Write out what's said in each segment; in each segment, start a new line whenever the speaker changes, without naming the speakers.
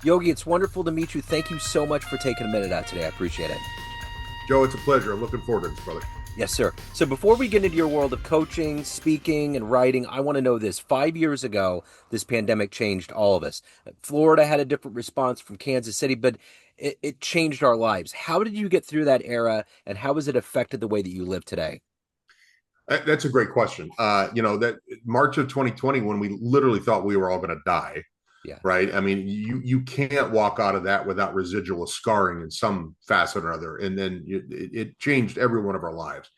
Yogi, it's wonderful to meet you. Thank you so much for taking a minute out today. I appreciate it.
Joe, it's a pleasure. I'm looking forward to this, brother.
Yes, sir. So before we get into your world of coaching, speaking, and writing, I want to know this. 5 years ago, this pandemic changed all of us. Florida had a different response from Kansas City, but it changed our lives. How did you get through that era, and how has it affected the way that you live today?
That's a great question. That March of 2020, when we literally thought we were all going to die,
Yeah.
right? I mean, you can't walk out of that without residual scarring in some facet or other. And then it changed every one of our lives.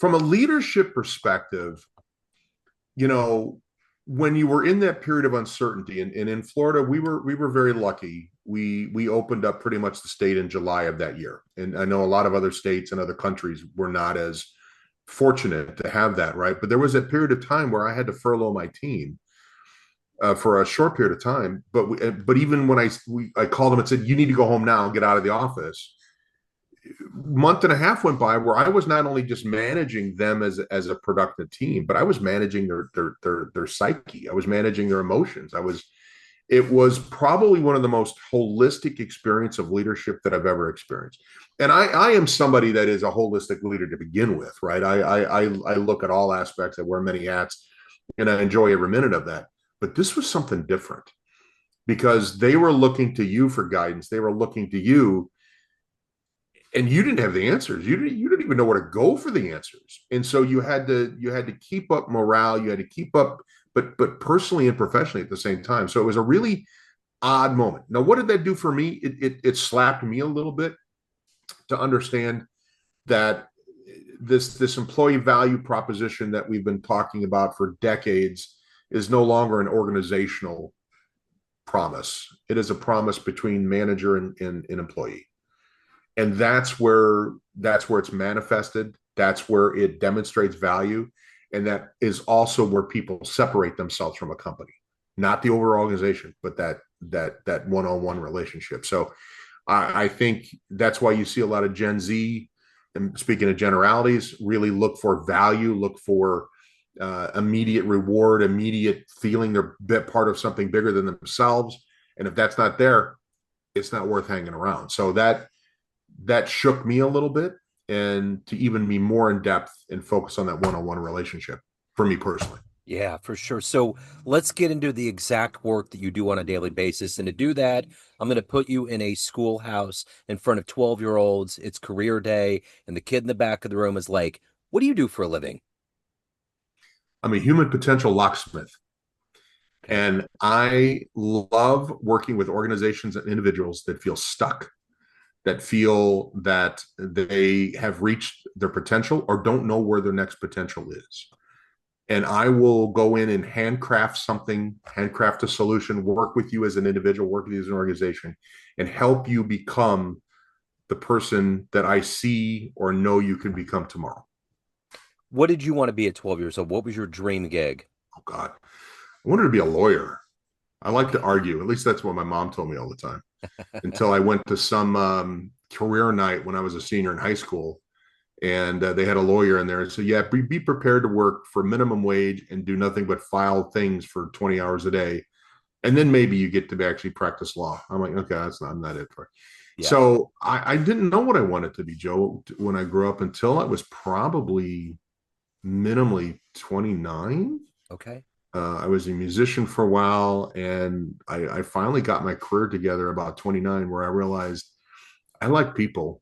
From a leadership perspective, you know, when you were in that period of uncertainty, and in Florida, we were very lucky. We opened up pretty much the state in July of that year, and I know a lot of other states and other countries were not as fortunate to have that, right? But there was a period of time where I had to furlough my team for a short period of time. But even when I called them and said, "You need to go home now and get out of the office," month and a half went by where I was not only just managing them as a productive team, but I was managing their psyche. I was managing their emotions. It was probably one of the most holistic experience of leadership that I've ever experienced. And I am somebody that is a holistic leader to begin with, right? I look at all aspects. I wear many hats, and I enjoy every minute of that. But this was something different because they were looking to you for guidance. They were looking to you, and you didn't have the answers. You didn't even know where to go for the answers, and so you had to keep up morale. You had to keep up, but personally and professionally at the same time. So it was a really odd moment. Now, what did that do for me? It slapped me a little bit to understand that this employee value proposition that we've been talking about for decades is no longer an organizational promise. It is a promise between manager and employee, and that's where it's manifested. That's where it demonstrates value, and that is also where people separate themselves from a company, not the overall organization, but that one-on-one relationship. So I think that's why you see a lot of Gen Z, and speaking of generalities, really look for value, look for immediate reward, immediate feeling they're part of something bigger than themselves. And if that's not there, it's not worth hanging around. So that shook me a little bit, and to even be more in depth and focus on that one-on-one relationship for me personally.
Yeah, for sure. So let's get into the exact work that you do on a daily basis. And to do that, I'm going to put you in a schoolhouse in front of 12-year-olds. It's career day, and the kid in the back of the room is like, "What do you do for a living?"
I'm a human potential locksmith,
Okay.
and I love working with organizations and individuals that feel stuck, that feel that they have reached their potential or don't know where their next potential is. And I will go in and handcraft something, handcraft a solution, work with you as an individual, work with you as an organization, and help you become the person that I see or know you can become tomorrow.
What did you want to be at 12 years old? What was your dream gig?
Oh, God. I wanted to be a lawyer. I like to
Okay.
argue. At least that's what my mom told me all the time. Until I went to some career night when I was a senior in high school, and they had a lawyer in there and said, "Yeah, be prepared to work for minimum wage and do nothing but file things for 20 hours a day, and then maybe you get to actually practice law." I'm like, okay, I'm not it for it.
Yeah.
So I didn't know what I wanted to be, Joe, when I grew up until I was probably minimally 29.
Okay.
I was a musician for a while, and I finally got my career together about 29, where I realized I like people.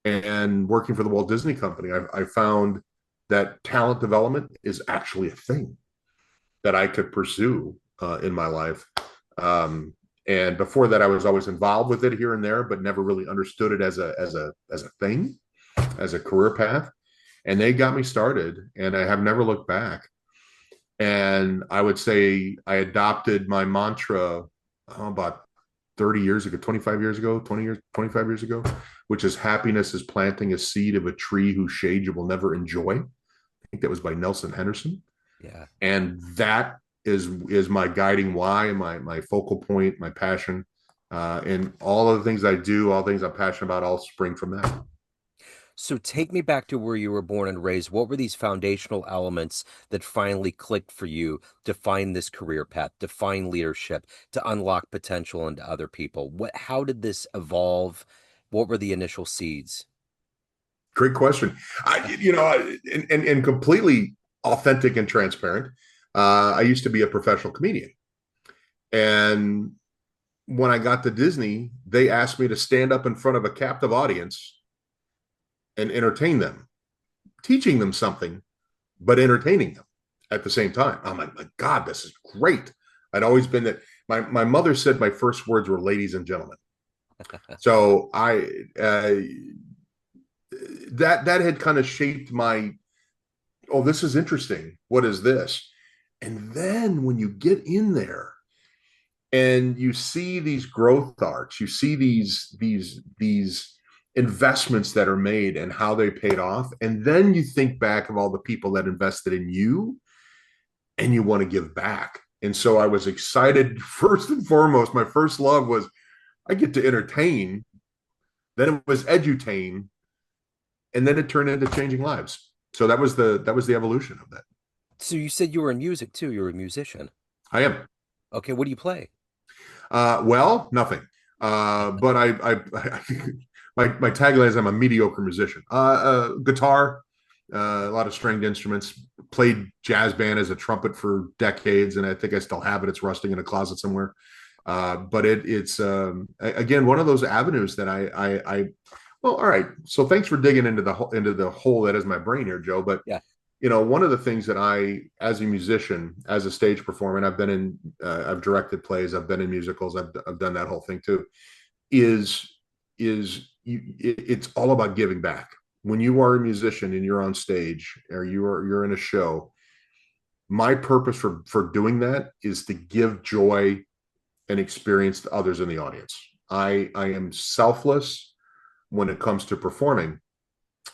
And working for the Walt Disney Company, I found that talent development is actually a thing that I could pursue in my life. And before that, I was always involved with it here and there, but never really understood it as a thing, as a career path. And they got me started, and I have never looked back. And I would say I adopted my mantra about 30 years ago, 25 years ago, 20 years, 25 years ago, which is happiness is planting a seed of a tree whose shade you will never enjoy. I think that was by Nelson Henderson.
Yeah.
And that is my guiding why, my focal point, my passion. And all of the things I do, all the things I'm passionate about, all spring from that.
So take me back to where you were born and raised. What were these foundational elements that finally clicked for you to find this career path, to find leadership, to unlock potential into other people? How did this evolve? What were the initial seeds?
Great question. And completely authentic and transparent. I used to be a professional comedian, and when I got to Disney, they asked me to stand up in front of a captive audience and entertain them, teaching them something, but entertaining them at the same time. I'm like, my God, this is great. I'd always been that. My mother said my first words were "ladies and gentlemen." So I that had kind of shaped my, oh, this is interesting. What is this? And then when you get in there and you see these growth arcs, you see these investments that are made and how they paid off, and then you think back of all the people that invested in you, and you want to give back. And so I was excited. First and foremost, my first love was I get to entertain. Then it was edutain, and then it turned into changing lives. So that was the evolution of that.
So you said you were in music too. You were a musician.
I am.
Okay, what do you play?
Well, nothing. But my tagline is I'm a mediocre musician. Guitar, a lot of stringed instruments. Played jazz band as a trumpet for decades, and I think I still have it. It's rusting in a closet somewhere. But it's again one of those avenues that I well, all right. So thanks for digging into the hole that is my brain here, Joe. But
Yeah.
one of the things that I, as a musician, as a stage performer, and I've directed plays, I've been in musicals, I've done that whole thing too, is it's all about giving back. When you are a musician and you're on stage or you're in a show, my purpose for doing that is to give joy and experience to others in the audience. I am selfless when it comes to performing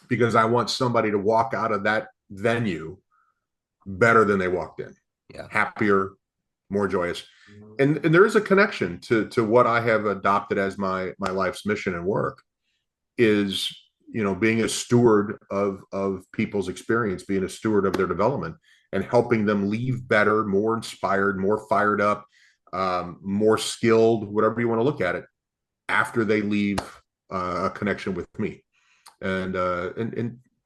because I want somebody to walk out of that venue better than they walked in,
Yeah.
happier, more joyous. And there is a connection to what I have adopted as my life's mission and work is being a steward of people's experience, being a steward of their development, and helping them leave better, more inspired, more fired up, more skilled, whatever you want to look at it, after they leave a connection with me. And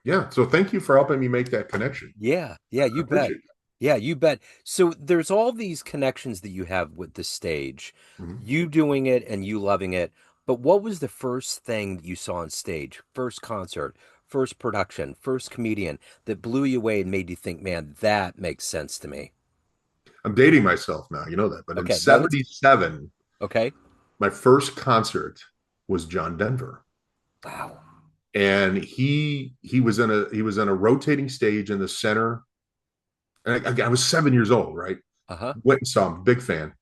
yeah, so thank you for helping me make that connection.
Yeah, yeah,
I
you bet.
appreciate it.
Yeah, you bet. So there's all these connections that you have with the stage,
Mhm.
you doing it and you loving it. But what was the first thing that you saw on stage? First concert, first production, first comedian that blew you away and made you think, man, that makes sense to me.
I'm dating myself now, you know that. But in
Okay, no, it's
'77,
okay.
my first concert was John Denver.
Wow.
And he was in a rotating stage in the center. And I was 7 years old, right?
Uh-huh.
Went and saw him, big fan.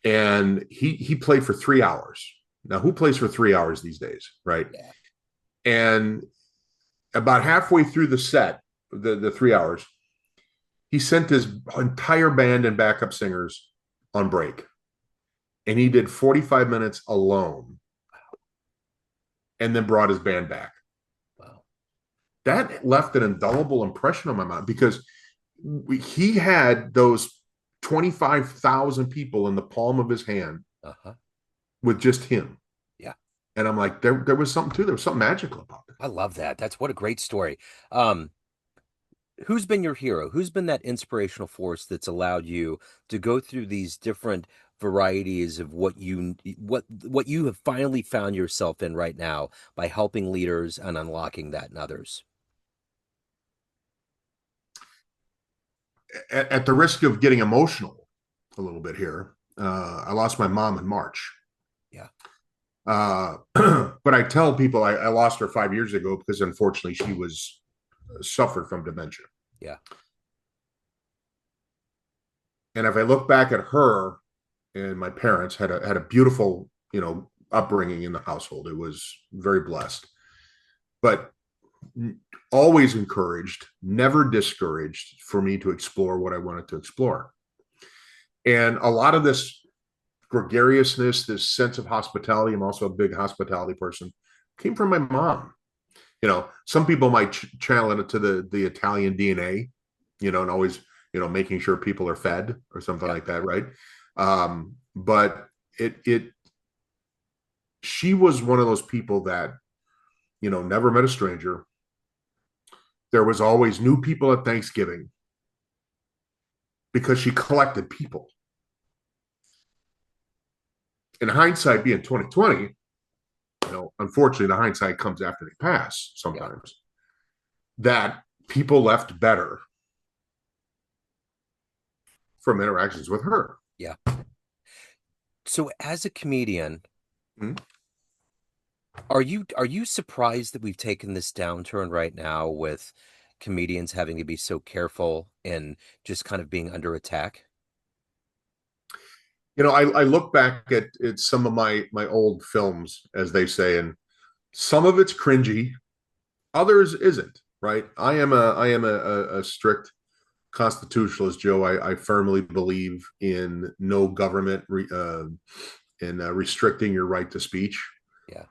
And he played for 3 hours. Now, who plays for 3 hours these days, right?
Yeah.
And about halfway through the set, the 3 hours, he sent his entire band and backup singers on break. And he did 45 minutes alone and then brought his band back.
Wow.
That left an indelible impression on my mind because he had those 25,000 people in the palm of his hand
Uh-huh.
with just him.
Yeah.
And I'm like, there was something too. There was something magical about it.
I love that. That's what a great story. Um, who's been your hero? Who's been that inspirational force that's allowed you to go through these different varieties of what you have finally found yourself in right now by helping leaders and unlocking that in others?
At the risk of getting emotional a little bit here, I lost my mom in March.
Yeah.
But I tell people I lost her 5 years ago because unfortunately she was suffered from dementia.
Yeah.
And if I look back at her and my parents had a beautiful, upbringing in the household. It was very blessed, but always encouraged, never discouraged for me to explore what I wanted to explore. And a lot of this gregariousness, this sense of hospitality, I'm also a big hospitality person, came from my mom. Some people might channel it to the Italian DNA, and always, making sure people are fed or something
Yeah.
like that, right? But it she was one of those people that, never met a stranger. There was always new people at Thanksgiving because she collected people. In hindsight, being 2020, unfortunately, the hindsight comes after they pass
Yeah.
sometimes, that people left better from interactions with her.
Yeah. So as a comedian,
Mm-hmm.
are you surprised that we've taken this downturn right now with comedians having to be so careful and just kind of being under attack?
I look back at some of my old films, as they say, and some of it's cringy, others isn't. Right? I am a strict constitutionalist, Joe. I firmly believe in no government in restricting your right to speech.
Yeah.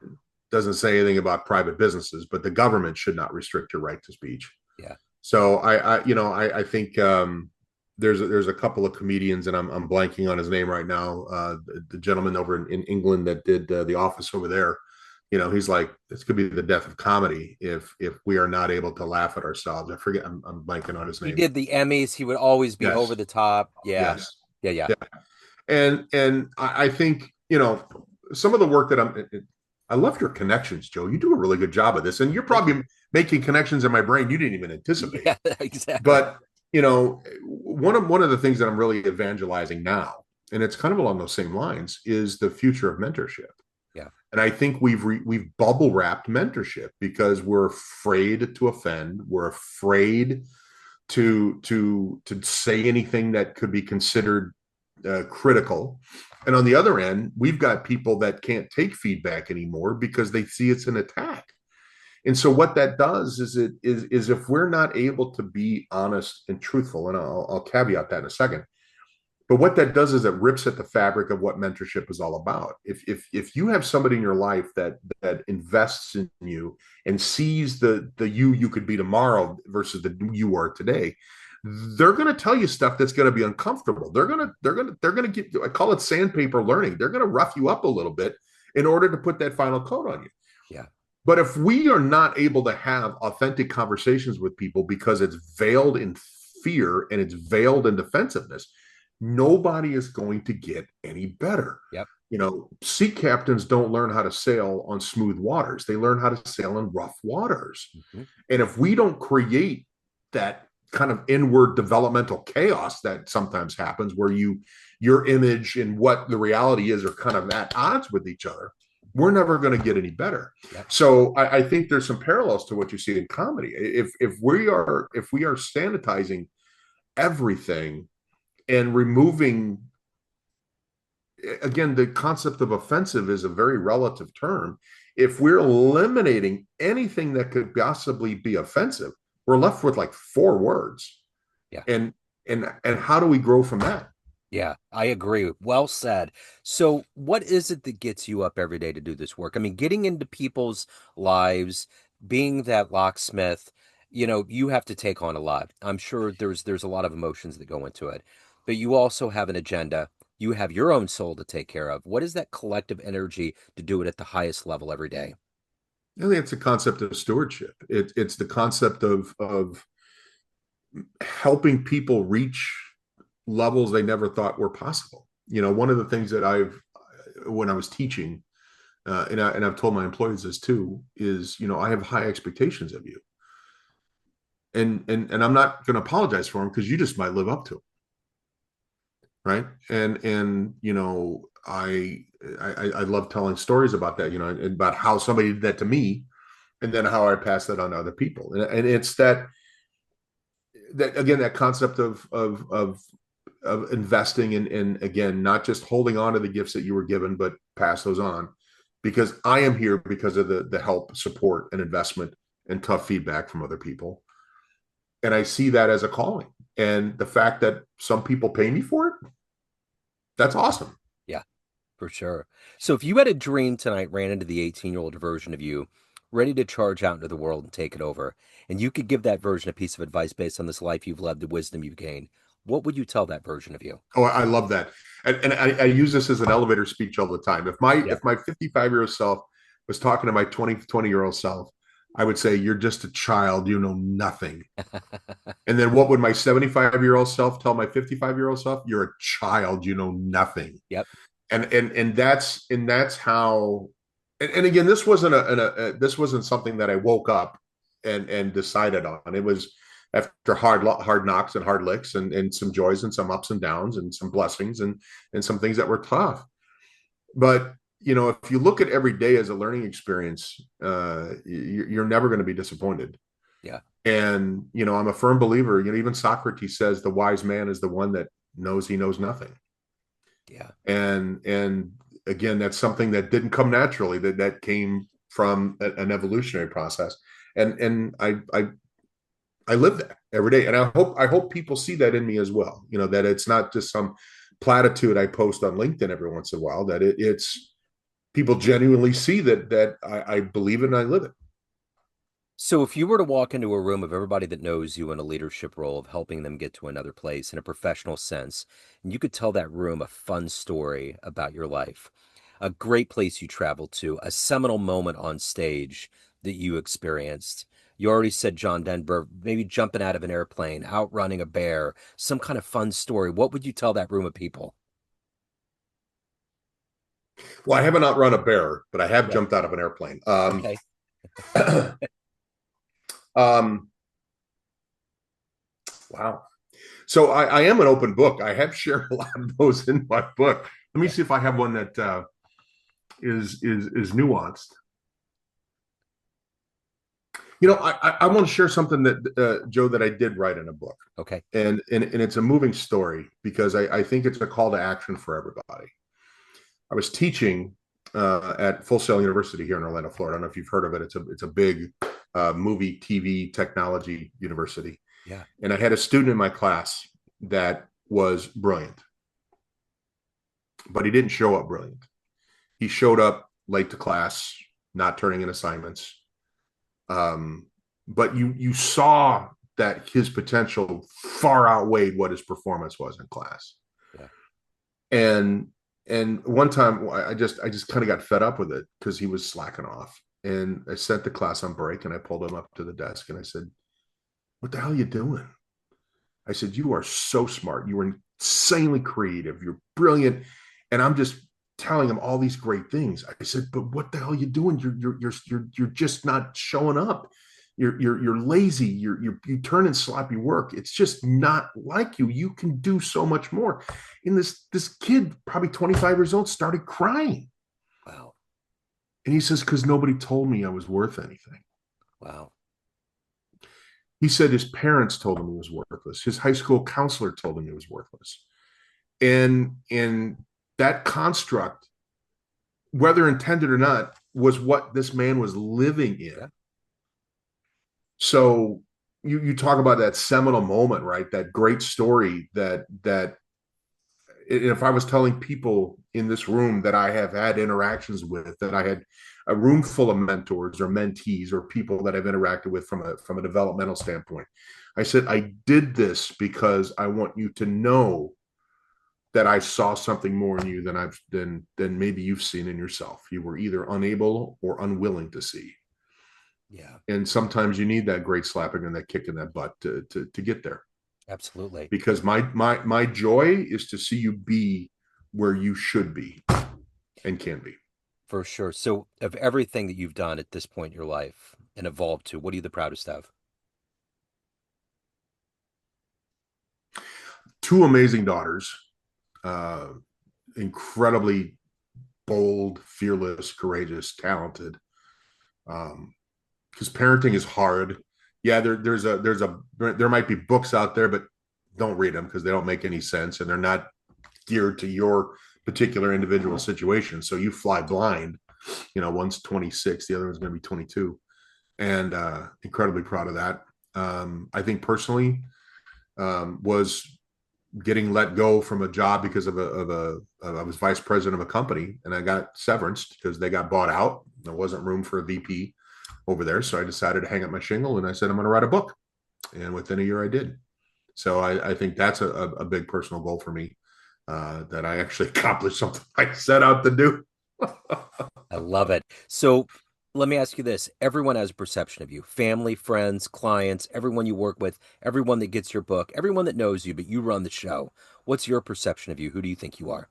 Doesn't say anything about private businesses, but the government should not restrict your right to speech.
Yeah.
So I think there's a couple of comedians, and I'm blanking on his name right now. The gentleman over in England that did The Office over there. He's like, this could be the death of comedy if we are not able to laugh at ourselves. I forget. I'm blanking on his
He
name.
did the Emmys. He would always be over
Yes,
the top. Yeah.
yes,
Yeah. Yeah.
yeah. And I think some of the work that I love your connections, Joe. You do a really good job of this, and you're
Thank you.
probably making connections in my brain you didn't even anticipate.
Yeah, exactly.
But one of the things that I'm really evangelizing now, and it's kind of along those same lines, is the future of mentorship.
Yeah.
And I think we've bubble wrapped mentorship because we're afraid to offend. We're afraid to say anything that could be considered critical. And on the other end, we've got people that can't take feedback anymore because they see it's an attack. And so what that does is if we're not able to be honest and truthful, and I'll caveat that in a second, but what that does is it rips at the fabric of what mentorship is all about. If you have somebody in your life that invests in you and sees the you could be tomorrow versus the you are today, they're going to tell you stuff that's going to be uncomfortable. They're going to get, I call it sandpaper learning. They're going to rough you up a little bit in order to put that final coat on you.
Yeah.
But if we are not able to have authentic conversations with people because it's veiled in fear and it's veiled in defensiveness, nobody is going to get any better.
Yep.
Sea captains don't learn how to sail on smooth waters. They learn how to sail in rough waters.
Hmm.
And if we don't create that kind of inward developmental chaos that sometimes happens where your image and what the reality is are kind of at odds with each other, we're never going to get any better.
Yep.
So I think there's some parallels to what you see in comedy. If we are sanitizing everything and removing, again, the concept of offensive is a very relative term. If we're eliminating anything that could possibly be offensive, we're left with like four words.
Yeah.
And how do we grow from that?
Yeah, I agree. Well said. So, what is it that gets you up every day to do this work? I mean, getting into people's lives, being that locksmith, you have to take on a lot. I'm sure there's a lot of emotions that go into it, but you also have an agenda. You have your own soul to take care of. What is that collective energy to do it at the highest level every day?
I think it's a concept of stewardship. It's the concept of helping people reach levels they never thought were possible. One of the things that when I was teaching, and I've told my employees this too, is I have high expectations of you, and I'm not going to apologize for them because you just might live up to them, right? And I love telling stories about that, about how somebody did that to me, and then how I pass that on to other people, and it's that again, that concept of investing in again, not just holding on to the gifts that you were given, but pass those on, because I am here because of the help, support, and investment and tough feedback from other people. And I see that as a calling. And the fact that some people pay me for it, that's awesome.
Yeah, for sure. So, if you had a dream tonight ran into the 18-year-old version of you, ready to charge out into the world and take it over, and you could give that version a piece of advice based on this life you've led, the wisdom you've gained, what would you tell that version of you?
Oh, I love that. And I use this as an elevator speech all the time.
Yeah.
If my 55-year-old self was talking to my 20-year-old self, I would say, you're just a child, you know nothing. And then what would my 75-year-old self tell my 55-year-old self? You're a child, you know nothing.
Yep.
And that's how. And again, this wasn't this wasn't something that I woke up and decided on. It was after hard knocks and hard licks and some joys and some ups and downs and some blessings and some things that were tough. But if you look at every day as a learning experience, you're never going to be disappointed.
Yeah.
And I'm a firm believer. Even Socrates says the wise man is the one that knows he knows nothing.
Yeah.
And again, that's something that didn't come naturally. That came from an evolutionary process. And I live that every day. And I hope people see that in me as well. That it's not just some platitude I post on LinkedIn every once in a while. That it's people genuinely see that I believe it and I live it.
So if you were to walk into a room of everybody that knows you in a leadership role of helping them get to another place in a professional sense, and you could tell that room a fun story about your life, a great place you traveled to, a seminal moment on stage that you experienced. You already said John Denver, maybe jumping out of an airplane, outrunning a bear, some kind of fun story. What would you tell that room of people?
Well, I haven't outrun a bear, but I have
Yep.
jumped out of an airplane.
Okay.
um, wow. So I am an open book. I have shared a lot of those in my book. Let me
Yeah.
see if I have one that is nuanced. I want to share something that Joe, that I did write in a book,
Okay.
and it's a moving story because I think it's a call to action for everybody. I was teaching at Full Sail University here in Orlando, Florida. I don't know if you've heard of it. It's a big movie, TV, technology university,
Yeah.
and I had a student in my class that was brilliant, but he didn't show up brilliant. He showed up late to class, not turning in assignments. Um, but you saw that his potential far outweighed what his performance was in class.
Yeah.
And one time I just kind of got fed up with it because he was slacking off. And I sent the class on break and I pulled him up to the desk and I said, "What the hell are you doing?" I said, "You are so smart. You are insanely creative. You're brilliant." And I'm just telling him all these great things. I said, "But what the hell are you doing? You're just not showing up. You're lazy. You turn in sloppy work. It's just not like you. You can do so much more." And this kid, probably 25 years old, started crying.
Wow.
And he says, "Because nobody told me I was worth anything."
Wow.
He said his parents told him he was worthless. His high school counselor told him he was worthless. And that construct, whether intended or not, was what this man was living in.
Yeah.
So you talk about that seminal moment, right? That great story that if I was telling people in this room that I have had interactions with, that I had a room full of mentors or mentees or people that I've interacted with from a developmental standpoint, I said, I did this because I want you to know that I saw something more in you than maybe you've seen in yourself. You were either unable or unwilling to see.
Yeah.
And sometimes you need that great slapping and that kick in that butt to get there.
Absolutely.
Because my joy is to see you be where you should be and can be.
For sure. So, of everything that you've done at this point in your life and evolved to, what are you the proudest of?
Two amazing daughters, uh, incredibly bold, fearless, courageous, talented. Because parenting is hard. Yeah, there might be books out there, but don't read them because they don't make any sense and they're not geared to your particular individual situation. So you fly blind. One's 26, the other one's going to be 22, and incredibly proud of that. I think personally, was getting let go from a job because I was vice president of a company and I got severance because they got bought out. There wasn't room for a VP. over there. So I decided to hang up my shingle and I said, I'm going to write a book. And within a year, I did. So I think that's a big personal goal for me, that I actually accomplished something I set out to do.
I love it. So let me ask you this. Everyone has a perception of you, family, friends, clients, everyone you work with, everyone that gets your book, everyone that knows you, but you run the show. What's your perception of you? Who do you think you are?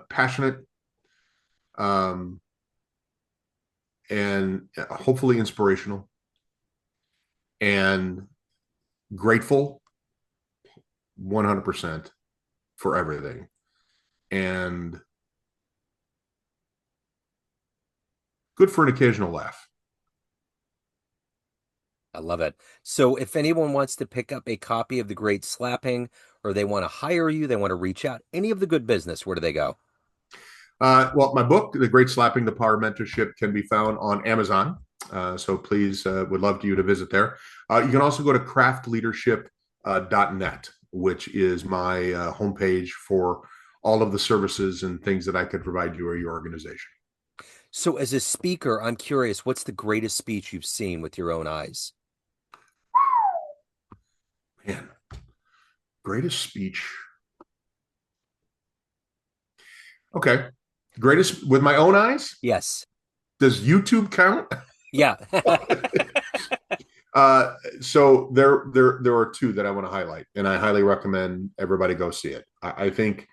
Passionate, um, and hopefully inspirational, and grateful 100% for everything, and good for an occasional laugh.
I love it. So if anyone wants to pick up a copy of The Great Slapping, or they want to hire you, they want to reach out, any of the good business, where do they go?
Well, my book, The Great Slapping, The Power of Mentorship, can be found on Amazon. So please, would love you to visit there. You can also go to craftleadership.net, which is my homepage for all of the services and things that I could provide you or your organization.
So as a speaker, I'm curious, what's the greatest speech you've seen with your own eyes?
Man, greatest speech. Okay. Greatest with my own eyes?
Yes.
Does YouTube count?
Yeah.
So there are two that I want to highlight, and I highly recommend everybody go see it. I think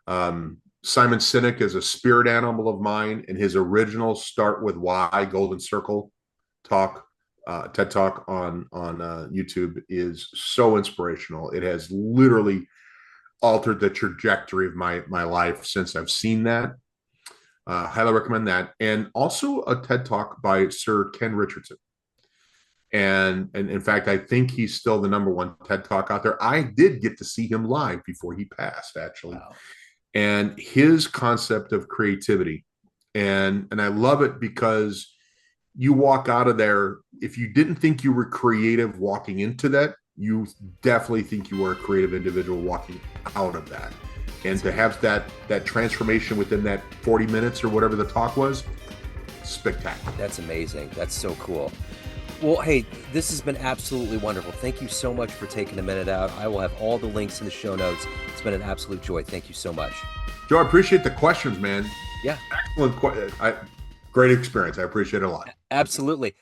Simon Sinek is a spirit animal of mine, and his original Start With Why Golden Circle talk, TED Talk on YouTube is so inspirational. It has literally altered the trajectory of my life since I've seen that. Highly recommend that, and also a TED Talk by Sir Ken Richardson. And in fact, I think he's still the number one TED Talk out there. I did get to see him live before he passed, actually,
Wow.
and his concept of creativity, and I love it because you walk out of there, if you didn't think you were creative walking into that, you definitely think you were a creative individual walking out of that. And to have that transformation within that 40 minutes or whatever the talk was, spectacular.
That's amazing. That's so cool. Well, hey, this has been absolutely wonderful. Thank you so much for taking a minute out. I will have all the links in the show notes. It's been an absolute joy. Thank you so much.
Joe, I appreciate the questions, man.
Yeah,
Excellent. Great experience. I appreciate it a lot.
absolutely.